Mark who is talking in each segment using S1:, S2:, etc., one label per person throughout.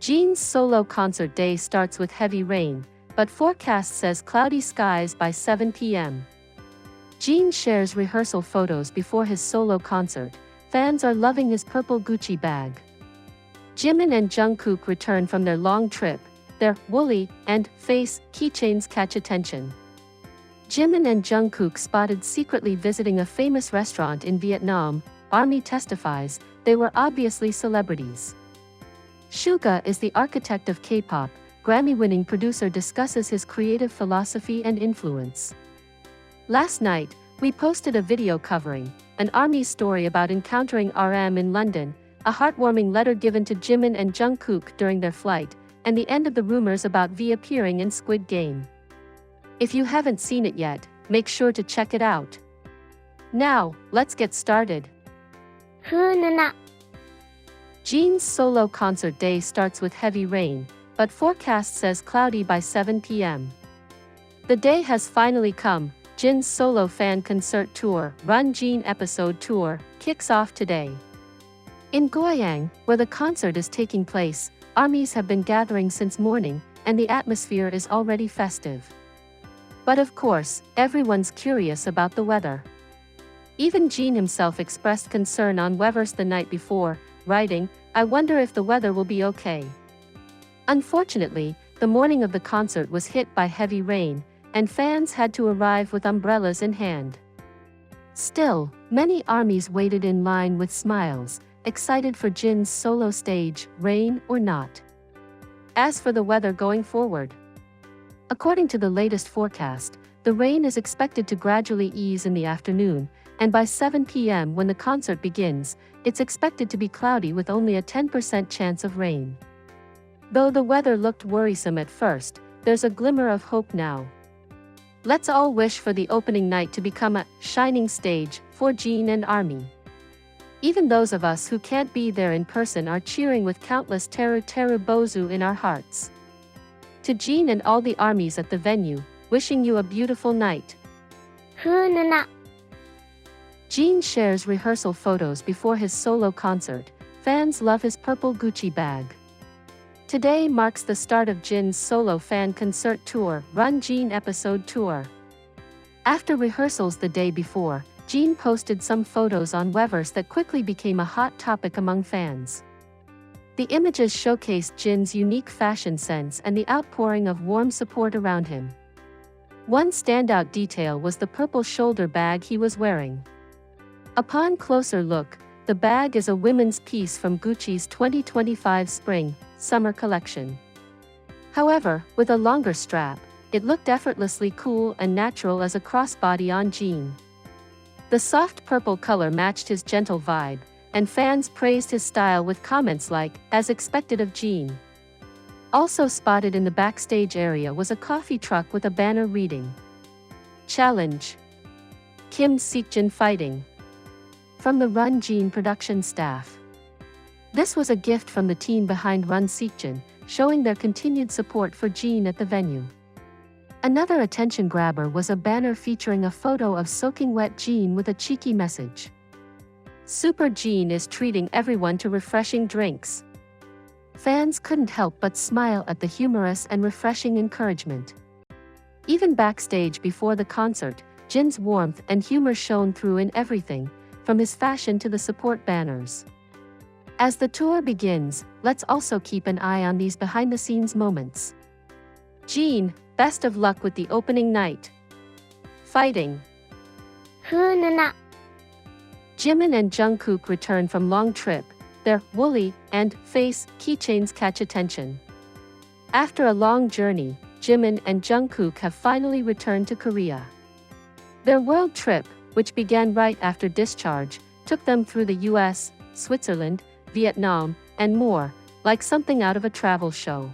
S1: Jin's solo concert day starts with heavy rain, but forecast says cloudy skies by 7 p.m. Jin shares rehearsal photos before his solo concert. Fans are loving his purple Gucci bag. Jimin and Jungkook return from their long trip. Their woolly and face keychains catch attention. Jimin and Jungkook spotted secretly visiting a famous restaurant in Vietnam. ARMY testifies they were obviously celebrities. Suga is the architect of Kpop. Grammy-winning producer discusses his creative philosophy and influence. Last night, we posted a video covering an ARMY story about encountering RM in London, a heartwarming letter given to Jimin and Jungkook during their flight, and the end of the rumors about V appearing in Squid Game. If you haven't seen it yet, make sure to check it out. Now, let's get started. Jin's solo concert day starts with heavy rain, but forecast says cloudy by 7 p.m. The day has finally come. Jin's solo fan concert tour, Run Jin Episode Tour, kicks off today. In Goyang, where the concert is taking place, armies have been gathering since morning, and the atmosphere is already festive. But of course, everyone's curious about the weather. Even Jin himself expressed concern on weverse the night before, writing, "I wonder if the weather will be okay." Unfortunately, the morning of the concert was hit by heavy rain, and fans had to arrive with umbrellas in hand. Still, many armies waited in line with smiles, excited for Jin's solo stage, rain or not. As for the weather going forward, according to the latest forecast, the rain is expected to gradually ease in the afternoon, and by 7 p.m. when the concert begins, it's expected to be cloudy with only a 10% chance of rain. Though the weather looked worrisome at first, there's a glimmer of hope now. Let's all wish for the opening night to become a shining stage for Jin and ARMY. Even those of us who can't be there in person are cheering with countless teru bozu in our hearts. To Jin and all the armies at the venue, wishing you a beautiful night. Jin shares rehearsal photos before his solo concert. Fans love his purple Gucci bag. Today marks the start of Jin's solo fan concert tour, Run Jin Episode Tour. After rehearsals the day before, Jin posted some photos on weverse that quickly became a hot topic among fans. The images showcased Jin's unique fashion sense and the outpouring of warm support around him. One standout detail was the purple shoulder bag he was wearing. Upon closer look, the bag is a women's piece from Gucci's 2025 Spring/Summer collection. However, with a longer strap, it looked effortlessly cool and natural as a crossbody on Jin. The soft purple color matched his gentle vibe, and fans praised his style with comments like, "As expected of Jin." Also spotted in the backstage area was a coffee truck with a banner reading, "Challenge. Kim Seokjin fighting." From the Run Jin production staff. This was a gift from the team behind Run Seokjin, showing their continued support for Jin at the venue. Another attention grabber was a banner featuring a photo of soaking wet Jin with a cheeky message. "Super Jin is treating everyone to refreshing drinks." Fans couldn't help but smile at the humorous and refreshing encouragement. Even backstage before the concert, Jin's warmth and humor shone through in everything, from his fashion to the support banners. As the tour begins, let's also keep an eye on these behind-the-scenes moments. Jin, best of luck with the opening night. Fighting. Jimin and Jungkook return from long trip. Their woolly and face keychains catch attention. After a long journey, Jimin and Jungkook have finally returned to Korea. Their world trip, which began right after discharge, took them through the US, Switzerland, Vietnam, and more, like something out of a travel show.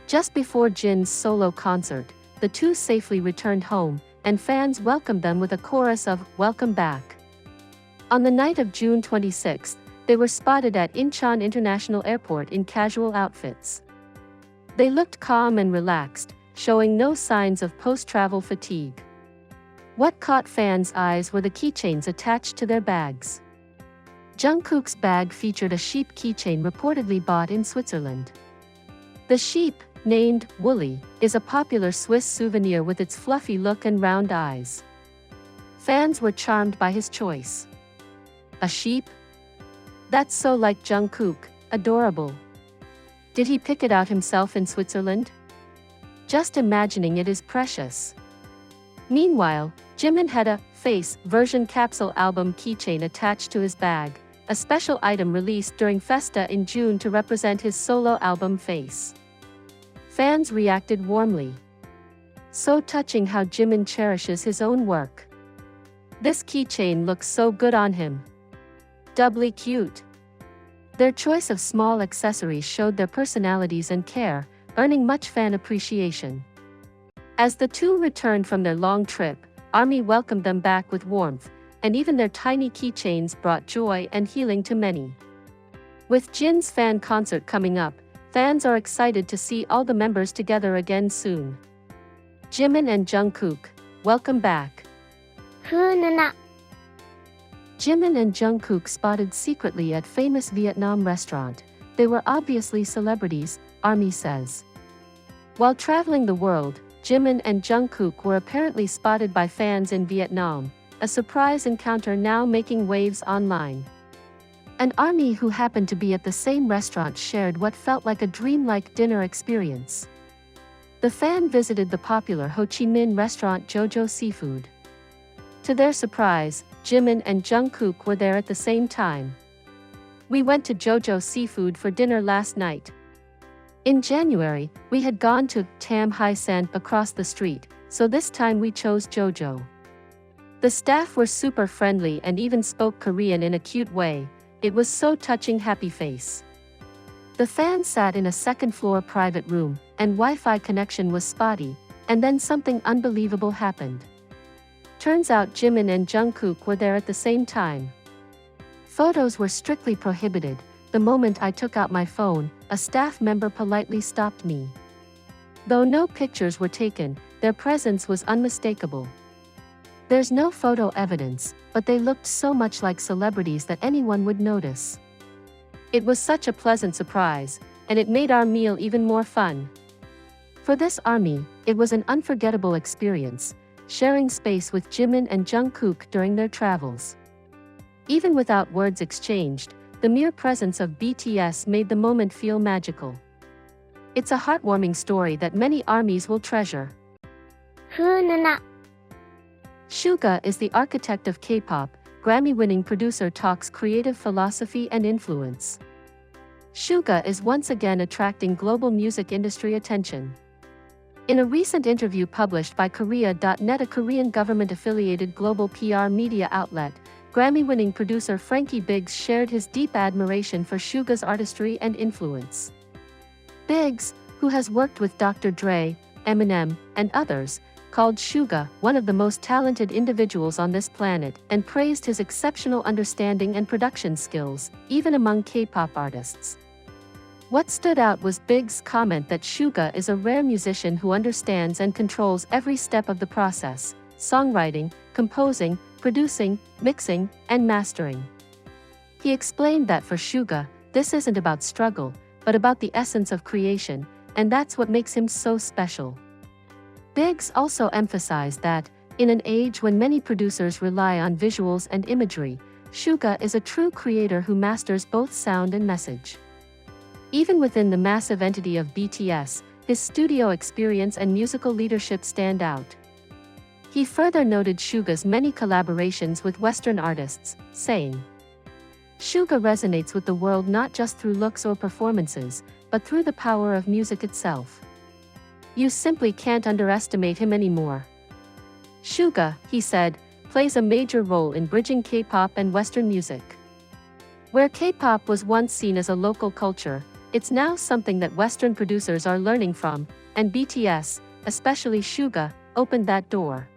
S1: Just before Jin's solo concert, the two safely returned home, and fans welcomed them with a chorus of "Welcome back." On the night of June 26, they were spotted at Incheon International Airport in casual outfits. They looked calm and relaxed, showing no signs of post-travel fatigue. What caught fans' eyes were the keychains attached to their bags. Jungkook's bag featured a sheep keychain reportedly bought in Switzerland. The sheep, named Woolly, is a popular Swiss souvenir with its fluffy look and round eyes. Fans were charmed by his choice. A sheep? That's so like Jungkook, adorable. Did he pick it out himself in Switzerland? Just imagining it is precious. Meanwhile, Jimin had a face version capsule album keychain attached to his bag, a special item released during Festa in June to represent his solo album Face. Fans reacted warmly. So touching how Jimin cherishes his own work. This keychain looks so good on him. Doubly cute. Their choice of small accessories showed their personalities and care, earning much fan appreciation. As the two returned from their long trip, ARMY welcomed them back with warmth, and even their tiny keychains brought joy and healing to many. With Jin's fan concert coming up, fans are excited to see all the members together again soon. Jimin and Jungkook, welcome back.
S2: Jimin
S1: and Jungkook spotted secretly at famous Vietnam restaurant. They were obviously celebrities, ARMY says. While traveling the world, Jimin and Jungkook were apparently spotted by fans in Vietnam, a surprise encounter now making waves online. An ARMY who happened to be at the same restaurant shared what felt like a dreamlike dinner experience. The fan visited the popular Ho Chi Minh restaurant JoJo Seafood. To their surprise, Jimin and Jungkook were there at the same time. We went to JoJo Seafood for dinner last night. In January, we had gone to Tam Hai San across the street, so this time we chose JoJo. The staff were super friendly and even spoke Korean in a cute way. It was so touching, happy face. The fan sat in a second-floor private room, and Wi-Fi connection was spotty, and then something unbelievable happened. Turns out Jimin and Jungkook were there at the same time. Photos were strictly prohibited. The moment I took out my phone, a staff member politely stopped me. Though no pictures were taken, their presence was unmistakable. There's no photo evidence, but they looked so much like celebrities that anyone would notice. It was such a pleasant surprise, and it made our meal even more fun. For this ARMY, it was an unforgettable experience, sharing space with Jimin and Jungkook during their travels. Even without words exchanged, the mere presence of BTS made the moment feel magical. It's a heartwarming story that many ARMYs will treasure. Suga is the architect of Kpop. Grammy-winning producer talks creative philosophy and influence. Suga is once again attracting global music industry attention. In a recent interview published by Korea.net, a Korean government-affiliated global PR media outlet, Grammy-winning producer Frankie Biggs shared his deep admiration for Suga's artistry and influence. Biggs, who has worked with Dr. Dre, Eminem, and others, called Suga one of the most talented individuals on this planet and praised his exceptional understanding and production skills, even among K-pop artists. What stood out was Biggs' comment that Suga is a rare musician who understands and controls every step of the process: songwriting, composing, producing, mixing, and mastering. He explained that for Suga, this isn't about struggle, but about the essence of creation, and that's what makes him so special. Biggs also emphasized that, in an age when many producers rely on visuals and imagery, Suga is a true creator who masters both sound and message. Even within the massive entity of BTS, his studio experience and musical leadership stand out. He further noted Suga's many collaborations with Western artists, saying, "Suga resonates with the world not just through looks or performances, but through the power of music itself. You simply can't underestimate him anymore." Suga, he said, plays a major role in bridging K-pop and Western music. Where K-pop was once seen as a local culture, it's now something that Western producers are learning from, and BTS, especially Suga, opened that door.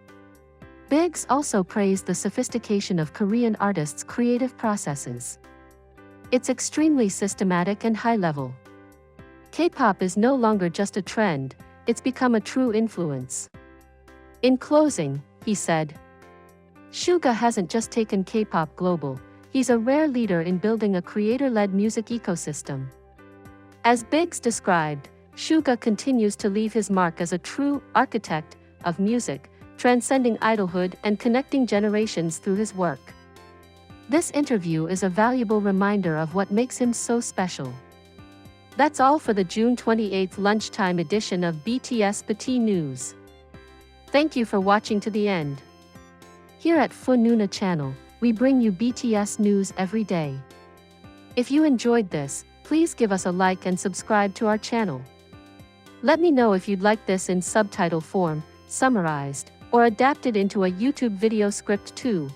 S1: Biggs also praised the sophistication of Korean artists' creative processes. It's extremely systematic and high-level. K-pop is no longer just a trend, it's become a true influence. In closing, he said, Suga hasn't just taken K-pop global, he's a rare leader in building a creator-led music ecosystem. As Biggs described, Suga continues to leave his mark as a true architect of music, transcending idolhood and connecting generations through his work. This interview is a valuable reminder of what makes him so special. That's all for the June 28th lunchtime edition of BTS Petit News. Thank you for watching to the end. Here at Fununa channel, we bring you BTS news every day. If you enjoyed this, please give us a like and subscribe to our channel. Let me know if you'd like this in subtitle form, summarized, or adapted into a YouTube video script too.